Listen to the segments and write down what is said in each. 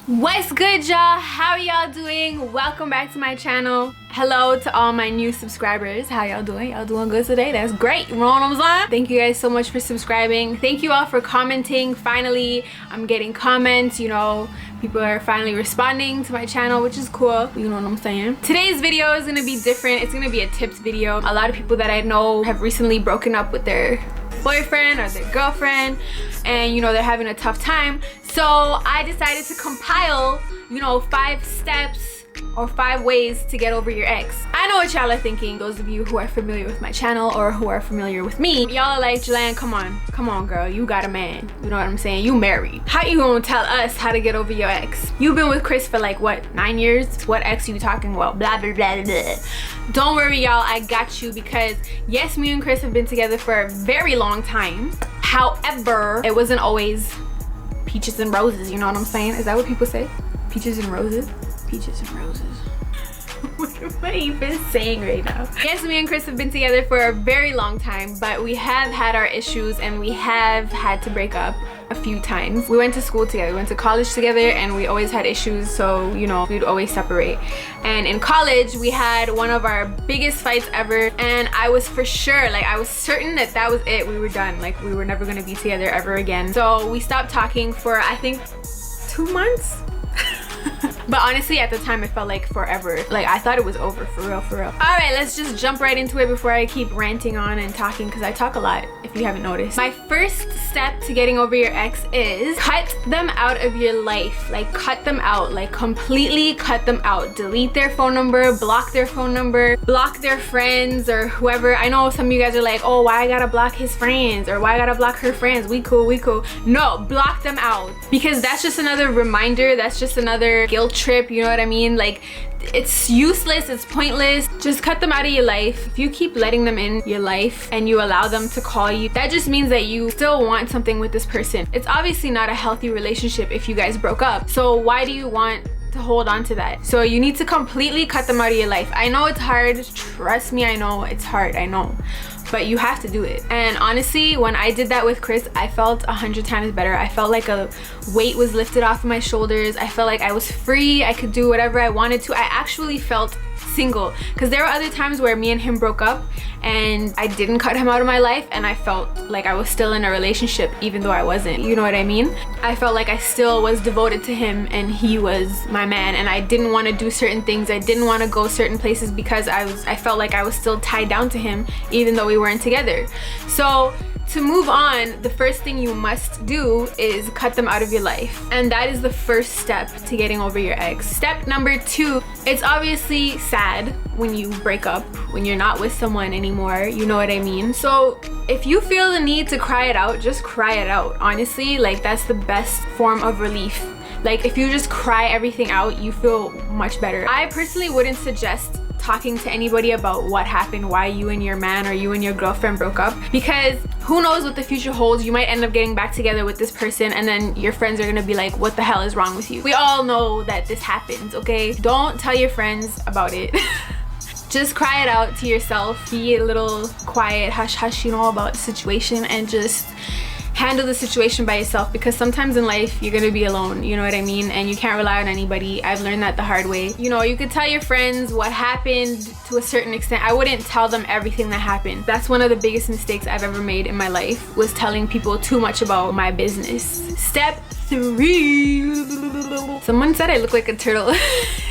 What's good, y'all? How are y'all doing? Welcome back to my channel. Hello to all my new subscribers. How y'all doing? Y'all doing good today? That's great. You know what I'm saying? Thank you guys so much for subscribing. Thank you all for commenting. Finally, I'm getting comments, you know, people are finally responding to my channel, which is cool. You know what I'm saying? Today's video is gonna be different. It's gonna be a tips video. A lot of people that I know have recently broken up with their boyfriend or their girlfriend, and you know, they're having a tough time. So I decided to compile, you know, 5 steps or 5 ways to get over your ex. I know what y'all are thinking, those of you who are familiar with my channel or who are familiar with me. Y'all are like, Jillian, come on girl, you got a man. You know what I'm saying? You married. How you gonna tell us how to get over your ex? You've been with Chris for like, what, 9 years? What ex are you talking about? Blah, blah, blah, blah. Don't worry, y'all, I got you, because yes, me and Chris have been together for a very long time. However, it wasn't always peaches and roses, you know what I'm saying? Is that what people say? Peaches and roses? Peaches and roses. What am I even saying right now? Yes, me and Chris have been together for a very long time, but we have had our issues and we have had to break up a few times. We went to school together, we went to college together, and we always had issues, so you know, we'd always separate. And in college, we had one of our biggest fights ever, and I was for sure, like I was certain that that was it. We were done, like we were never gonna be together ever again. So we stopped talking for, I think, 2 months. But honestly, at the time, it felt like forever. Like I thought it was over, for real, for real. All right, let's just jump right into it before I keep ranting on and talking, because I talk a lot, if you haven't noticed. My first step to getting over your ex is cut them out of your life. Like cut them out, like completely cut them out. Delete their phone number, block their phone number, block their friends or whoever. I know some of you guys are like, oh, why I gotta block his friends, or why I gotta block her friends? We cool, we cool. No, block them out, because that's just another reminder. That's just another guilt trip, you know what I mean? Like it's useless, it's pointless. Just cut them out of your life. If you keep letting them in your life and you allow them to call you, that just means that you still want something with this person. It's obviously not a healthy relationship if you guys broke up, so why do you want to hold on to that? So you need to completely cut them out of your life. I know it's hard, trust me, I know it's hard, I know, but you have to do it. And honestly, when I did that with Chris, I felt 100 times better. I felt like a weight was lifted off of my shoulders. I felt like I was free. I could do whatever I wanted to. I actually felt single, because there were other times where me and him broke up and I didn't cut him out of my life, and I felt like I was still in a relationship even though I wasn't. You know what I mean? I felt like I still was devoted to him and he was my man, and I didn't want to do certain things. I didn't want to go certain places because I felt like I was still tied down to him even though we weren't together. So to move on, the first thing you must do is cut them out of your life. And that is the first step to getting over your ex. Step number 2, it's obviously sad when you break up, when you're not with someone anymore, you know what I mean? So if you feel the need to cry it out, just cry it out. Honestly, like that's the best form of relief. Like if you just cry everything out, you feel much better. I personally wouldn't suggest talking to anybody about what happened, why you and your man or you and your girlfriend broke up, because who knows what the future holds. You might end up getting back together with this person, and then your friends are gonna be like, what the hell is wrong with you? We all know that this happens, okay? Don't tell your friends about it. Just cry it out to yourself. Be a little quiet, hush hush, you know, about the situation, and just handle the situation by yourself, because sometimes in life you're gonna be alone, you know what I mean? And you can't rely on anybody. I've learned that the hard way. You know, you could tell your friends what happened to a certain extent. I wouldn't tell them everything that happened. That's one of the biggest mistakes I've ever made in my life, was telling people too much about my business. Step 3. Someone said I look like a turtle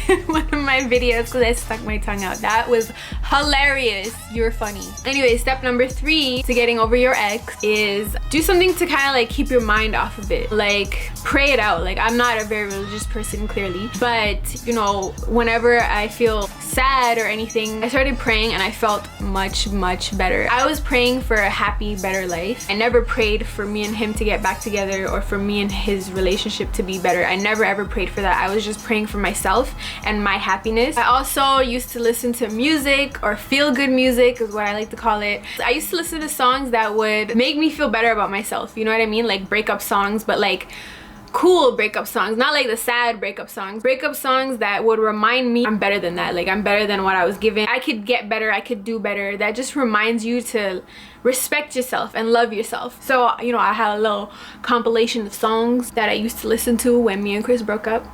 in one of my videos because I stuck my tongue out. That was hilarious. You're funny. Anyway, step number 3 to getting over your ex is do something to kind of like keep your mind off of it. Like pray it out. Like I'm not a very religious person, clearly, but you know, whenever I feel sad or anything, I started praying and I felt much better. I was praying for a happy, better life. I never prayed for me and him to get back together or for me and his relationship to be better. I never ever prayed for that. I was just praying for myself and my happiness. I also used to listen to music, or feel good music is what I like to call it. I used to listen to songs that would make me feel better about myself, you know what I mean? Like breakup songs, but like cool breakup songs, not like the sad breakup songs that would remind me I'm better than that, like I'm better than what I was given, I could get better, I could do better. That just reminds you to respect yourself and love yourself. So, you know, I had a little compilation of songs that I used to listen to when me and Chris broke up.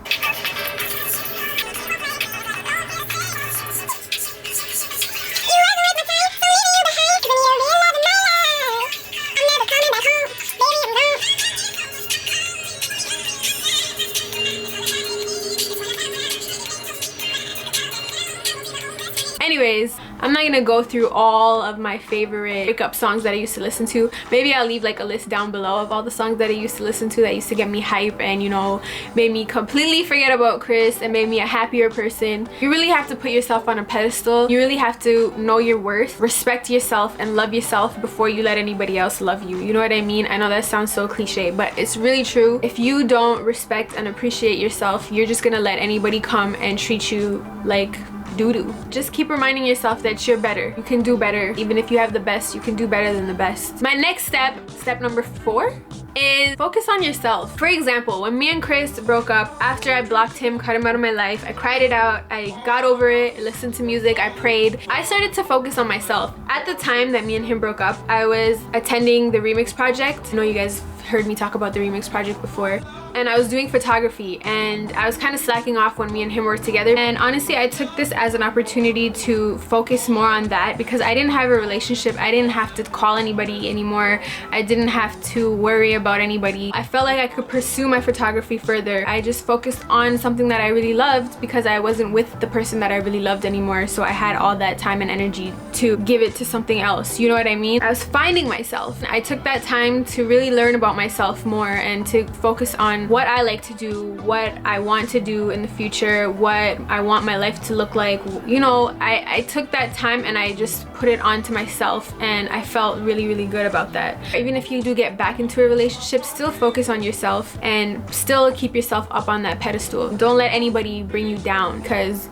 Anyways, I'm not gonna go through all of my favorite breakup songs that I used to listen to. Maybe I'll leave like a list down below of all the songs that I used to listen to that used to get me hype and, you know, made me completely forget about Chris and made me a happier person. You really have to put yourself on a pedestal. You really have to know your worth, respect yourself, and love yourself before you let anybody else love you. You know what I mean? I know that sounds so cliche, but it's really true. If you don't respect and appreciate yourself, you're just gonna let anybody come and treat you like doo-doo. Just keep reminding yourself that you're better. You can do better. Even if you have the best, you can do better than the best. My next step number 4, is focus on yourself. For example, when me and Chris broke up, after I blocked him, cut him out of my life, I cried it out, I got over it, I listened to music, I prayed. I started to focus on myself. At the time that me and him broke up, I was attending the Remix Project. I know you guys heard me talk about the Remix Project before. And I was doing photography and I was kind of slacking off when me and him were together. And honestly, I took this as an opportunity to focus more on that because I didn't have a relationship. I didn't have to call anybody anymore. I didn't have to worry about anybody. I felt like I could pursue my photography further. I just focused on something that I really loved because I wasn't with the person that I really loved anymore. So I had all that time and energy to give it to something else. You know what I mean? I was finding myself. I took that time to really learn about myself more and to focus on what I like to do, what I want to do in the future, what I want my life to look like. You know, I took that time and I just put it onto myself and I felt really, really good about that. Even if you do get back into a relationship, still focus on yourself and still keep yourself up on that pedestal. Don't let anybody bring you down because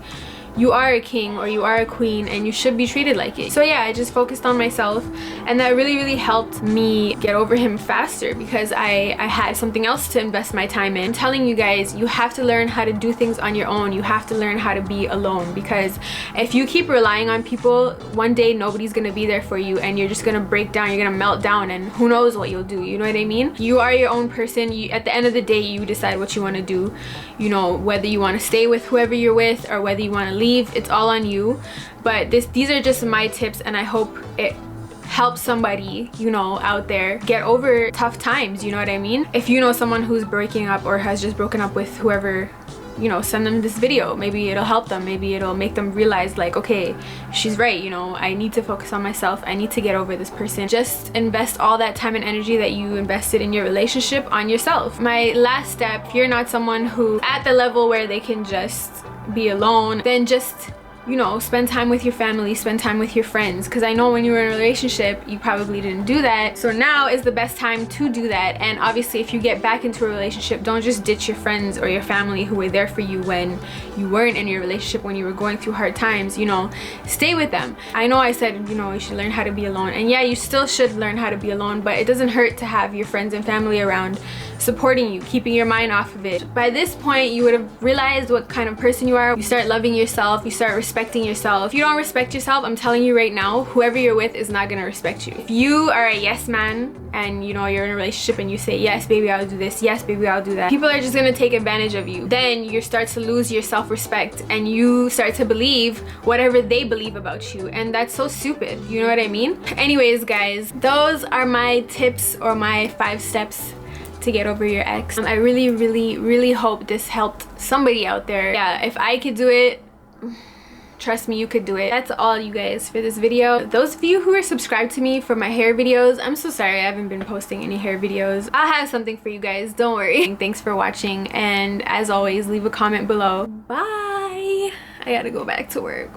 you are a king or you are a queen and you should be treated like it. So yeah, I just focused on myself and that really, really helped me get over him faster because I had something else to invest my time in. I'm telling you guys, you have to learn how to do things on your own. You have to learn how to be alone because if you keep relying on people, one day nobody's gonna be there for you and you're just gonna break down, you're gonna melt down and who knows what you'll do, you know what I mean? You are your own person. At the end of the day, you decide what you wanna do. You know, whether you wanna stay with whoever you're with or whether you wanna leave, it's all on you. But these are just my tips and I hope it helps somebody, you know, out there get over tough times, you know what I mean? If you know someone who's breaking up or has just broken up with whoever, you know, send them this video. Maybe it'll help them. Maybe it'll make them realize like, okay, she's right, you know, I need to focus on myself. I need to get over this person. Just invest all that time and energy that you invested in your relationship on yourself. My last step, if you're not someone who at the level where they can just be alone, then just, you know, spend time with your family, spend time with your friends, because I know when you were in a relationship you probably didn't do that. So now is the best time to do that. And obviously if you get back into a relationship, don't just ditch your friends or your family who were there for you when you weren't in your relationship, when you were going through hard times. You know, stay with them. I know I said, you know, you should learn how to be alone, and yeah, you still should learn how to be alone, but it doesn't hurt to have your friends and family around supporting you, keeping your mind off of it. By this point you would have realized what kind of person you are. You start loving yourself, you start respecting yourself. If you don't respect yourself, I'm telling you right now, whoever you're with is not gonna respect you. If you are a yes man and you know you're in a relationship and you say, yes baby I'll do this, yes baby I'll do that, people are just gonna take advantage of you. Then you start to lose your self-respect and you start to believe whatever they believe about you, and that's so stupid, you know what I mean? Anyways guys, those are my tips or my 5 steps to get over your ex. I really, really, really hope this helped somebody out there. Yeah, if I could do it, trust me, you could do it. That's all, you guys, for this video. Those of you who are subscribed to me for my hair videos, I'm so sorry I haven't been posting any hair videos. I'll have something for you guys, don't worry. Thanks for watching, and as always, leave a comment below. Bye. I gotta go back to work.